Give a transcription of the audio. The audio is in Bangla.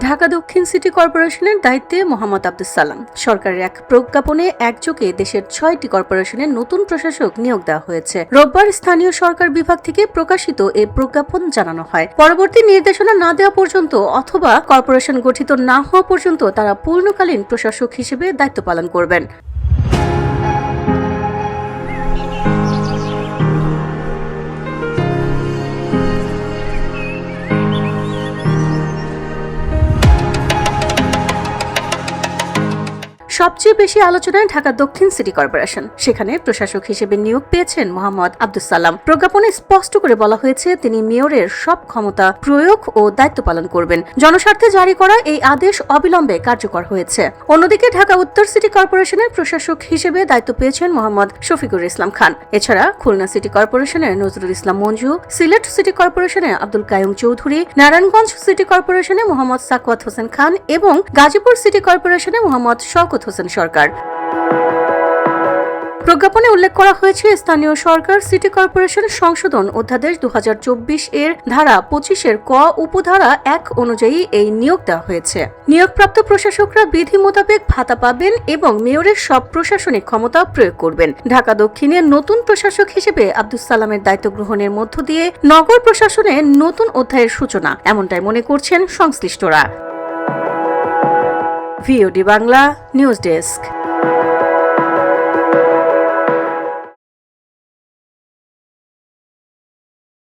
ঢাকা দক্ষিণ সিটি কর্পোরেশনের দায়িত্বে মোহাম্মদ আব্দুস সালাম। সরকারের এক প্রজ্ঞাপনে একযোগে দেশের 6টি কর্পোরেশনের নতুন প্রশাসক নিয়োগ দেওয়া হয়েছে। রোববার স্থানীয় সরকার বিভাগ থেকে প্রকাশিত এই প্রজ্ঞাপন জানানো হয়, পরবর্তী নির্দেশনা না দেওয়া পর্যন্ত অথবা কর্পোরেশন গঠিত না হওয়া পর্যন্ত তারা পূর্ণকালীন প্রশাসক হিসেবে দায়িত্ব পালন করবেন। সবচেয়ে বেশি আলোচনায় ঢাকা দক্ষিণ সিটি কর্পোরেশন। সেখানে প্রশাসক হিসেবে নিয়োগ পেয়েছেন মোহাম্মদ আব্দুস সালাম। প্রজ্ঞাপনে স্পষ্ট করে বলা হয়েছে, তিনি মেয়রের সব ক্ষমতা প্রয়োগ ও দায়িত্ব পালন করবেন। জনস্বার্থে জারি করা এই আদেশ অবিলম্বে কার্যকর হয়েছে। অন্যদিকে ঢাকা উত্তর সিটি কর্পোরেশনের প্রশাসক হিসেবে দায়িত্ব পেয়েছেন মোহাম্মদ শফিকুর ইসলাম খান। এছাড়া খুলনা সিটি কর্পোরেশনের নজরুল ইসলাম মঞ্জু, সিলেট সিটি কর্পোরেশনের আব্দুল কাইয়ুম চৌধুরী, নারায়ণগঞ্জ সিটি কর্পোরেশনে মোহাম্মদ সাকওয়াত হোসেন খান এবং গাজীপুর সিটি কর্পোরেশনে মোহাম্মদ শওকত হোসেন সরকার। প্রজ্ঞাপনে উল্লেখ করা হয়েছে, স্থানীয় সরকার সিটি কর্পোরেশন সংশোধন অধ্যাদেশ 2024 এর ধারা 25 এর ক উপধারা 1 অনুযায়ী এই নিয়োগ দেওয়া হয়েছে। নিয়োগপ্রাপ্ত প্রশাসকরা বিধি মোতাবেক ভাতা পাবেন এবং মেয়রের সব প্রশাসনিক ক্ষমতা প্রয়োগ করবেন। ঢাকা দক্ষিণের নতুন প্রশাসক হিসেবে আব্দুস সালামের দায়িত্ব গ্রহণের মধ্য দিয়ে নগর প্রশাসনের নতুন অধ্যায়ের সূচনা, এমনটাই মনে করছেন সংশ্লিষ্টরা। VOD Bangla news desk.